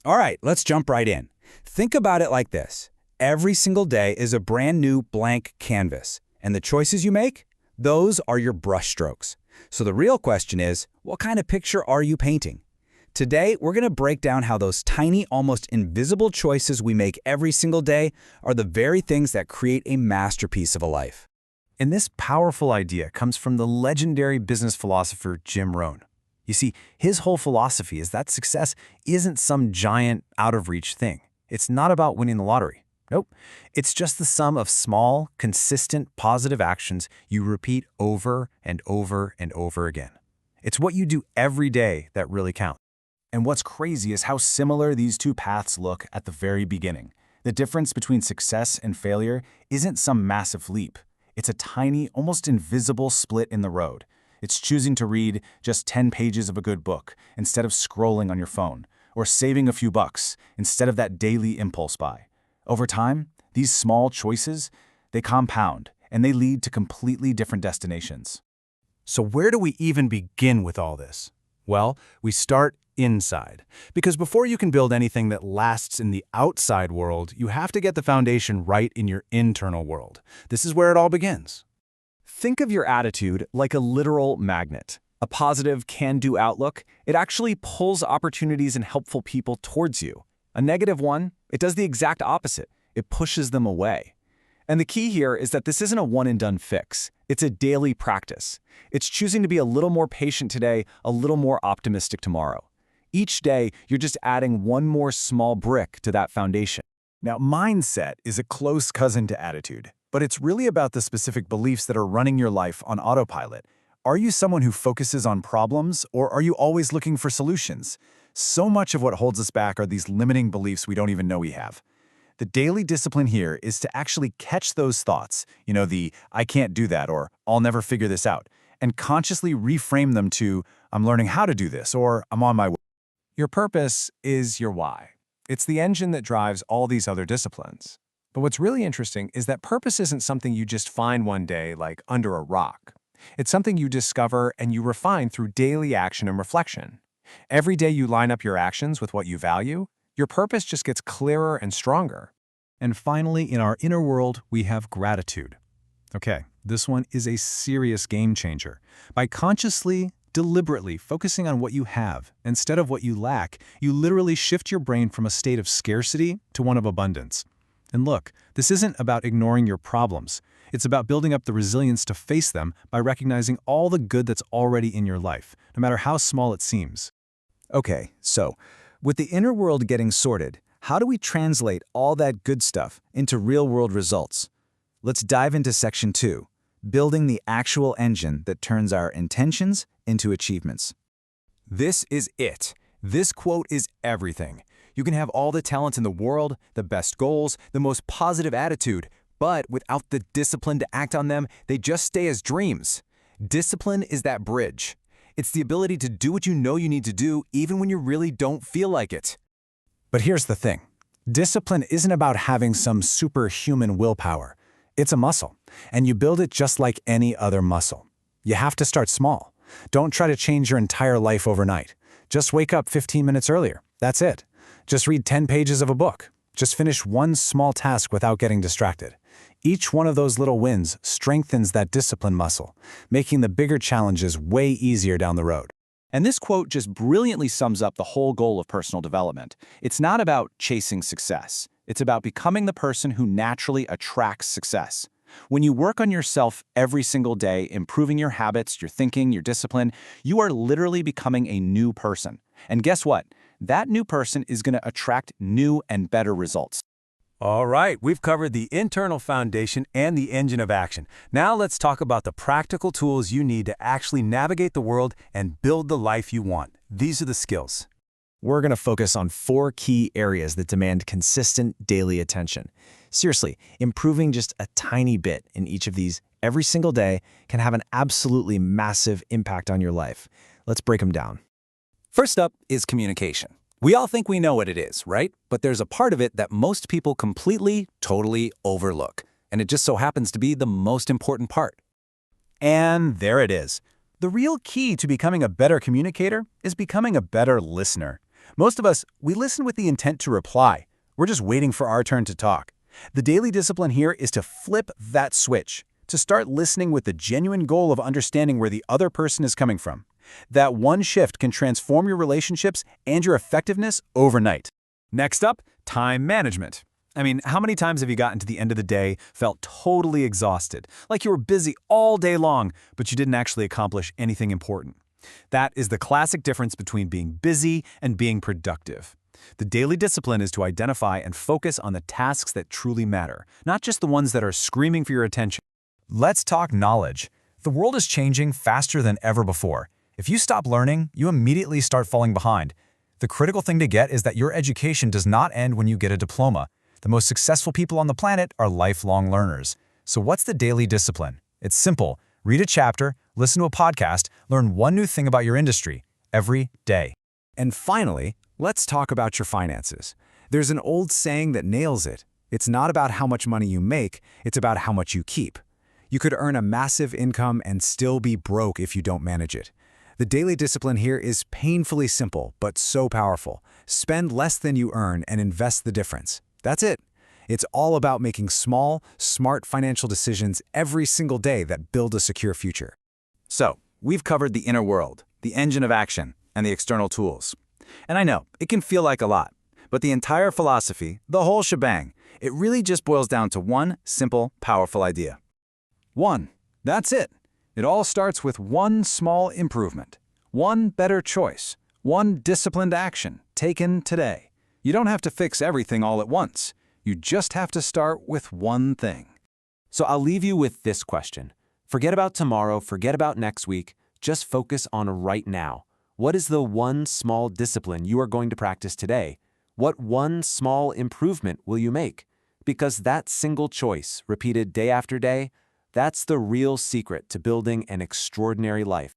All right, let's jump right in. Think about it like this. Every single day is a brand new blank canvas, and the choices you make, those are your brushstrokes. So the real question is, what kind of picture are you painting? Today, we're going to break down how those tiny, almost invisible choices we make every single day are the very things that create a masterpiece of a life. And this powerful idea comes from the legendary business philosopher Jim Rohn. You see, his whole philosophy is that success isn't some giant, out-of-reach thing. It's not about winning the lottery. Nope. It's just the sum of small, consistent, positive actions you repeat over and over and over again. It's what you do every day that really counts. And what's crazy is how similar these two paths look at the very beginning. The difference between success and failure isn't some massive leap. It's a tiny, almost invisible split in the road. It's choosing to read just 10 pages of a good book instead of scrolling on your phone, or saving a few bucks instead of that daily impulse buy. Over time, these small choices, they compound, and they lead to completely different destinations. So where do we even begin with all this? Well, we start inside. Because before you can build anything that lasts in the outside world, you have to get the foundation right in your internal world. This is where it all begins. Think of your attitude like a literal magnet. A positive, can-do outlook, it actually pulls opportunities and helpful people towards you. A negative one, it does the exact opposite. It pushes them away. And the key here is that this isn't a one-and-done fix. It's a daily practice. It's choosing to be a little more patient today, a little more optimistic tomorrow. Each day, you're just adding one more small brick to that foundation. Now, mindset is a close cousin to attitude, but it's really about the specific beliefs that are running your life on autopilot. Are you someone who focuses on problems, or are you always looking for solutions? So much of what holds us back are these limiting beliefs we don't even know we have. The daily discipline here is to actually catch those thoughts, the "I can't do that" or "I'll never figure this out," and consciously reframe them to "I'm learning how to do this" or "I'm on my way." Your purpose is your why. It's the engine that drives all these other disciplines. But what's really interesting is that purpose isn't something you just find one day like under a rock. It's something you discover and you refine through daily action and reflection. Every day you line up your actions with what you value, your purpose just gets clearer and stronger. And finally, in our inner world, we have gratitude. Okay, this one is a serious game changer. By consciously, deliberately focusing on what you have instead of what you lack, you literally shift your brain from a state of scarcity to one of abundance. And look, this isn't about ignoring your problems. It's about building up the resilience to face them by recognizing all the good that's already in your life, no matter how small it seems. Okay, so with the inner world getting sorted, how do we translate all that good stuff into real-world results? Let's dive into Section 2, building the actual engine that turns our intentions into achievements. This is it. This quote is everything. You can have all the talent in the world, the best goals, the most positive attitude, but without the discipline to act on them, they just stay as dreams. Discipline is that bridge. It's the ability to do what you know you need to do even when you really don't feel like it. But here's the thing. Discipline isn't about having some superhuman willpower. It's a muscle, and you build it just like any other muscle. You have to start small. Don't try to change your entire life overnight. Just wake up 15 minutes earlier. That's it. Just read 10 pages of a book. Just finish one small task without getting distracted. Each one of those little wins strengthens that discipline muscle, making the bigger challenges way easier down the road. And this quote just brilliantly sums up the whole goal of personal development. It's not about chasing success. It's about becoming the person who naturally attracts success. When you work on yourself every single day, improving your habits, your thinking, your discipline, you are literally becoming a new person. And guess what? That new person is going to attract new and better results. All right, we've covered the internal foundation and the engine of action. Now let's talk about the practical tools you need to actually navigate the world and build the life you want. These are the skills. We're going to focus on 4 key areas that demand consistent daily attention. Seriously, improving just a tiny bit in each of these every single day can have an absolutely massive impact on your life. Let's break them down. First up is communication. We all think we know what it is, right? But there's a part of it that most people completely, totally overlook. And it just so happens to be the most important part. And there it is. The real key to becoming a better communicator is becoming a better listener. Most of us, we listen with the intent to reply. We're just waiting for our turn to talk. The daily discipline here is to flip that switch, to start listening with the genuine goal of understanding where the other person is coming from. That one shift can transform your relationships and your effectiveness overnight. Next up, time management. I mean, how many times have you gotten to the end of the day, felt totally exhausted, like you were busy all day long, but you didn't actually accomplish anything important? That is the classic difference between being busy and being productive. The daily discipline is to identify and focus on the tasks that truly matter, not just the ones that are screaming for your attention. Let's talk knowledge. The world is changing faster than ever before. If you stop learning, you immediately start falling behind. The critical thing to get is that your education does not end when you get a diploma. The most successful people on the planet are lifelong learners. So what's the daily discipline? It's simple. Read a chapter, listen to a podcast, learn one new thing about your industry every day. And finally, let's talk about your finances. There's an old saying that nails it. It's not about how much money you make, it's about how much you keep. You could earn a massive income and still be broke if you don't manage it. The daily discipline here is painfully simple, but so powerful. Spend less than you earn and invest the difference. That's it. It's all about making small, smart financial decisions every single day that build a secure future. So, we've covered the inner world, the engine of action, and the external tools. And I know, it can feel like a lot, but the entire philosophy, the whole shebang, it really just boils down to one simple, powerful idea. One. That's it. It all starts with one small improvement, one better choice, one disciplined action taken today. You don't have to fix everything all at once. You just have to start with one thing. So I'll leave you with this question. Forget about tomorrow, forget about next week, just focus on right now. What is the one small discipline you are going to practice today? What one small improvement will you make? Because that single choice, repeated day after day, that's the real secret to building an extraordinary life.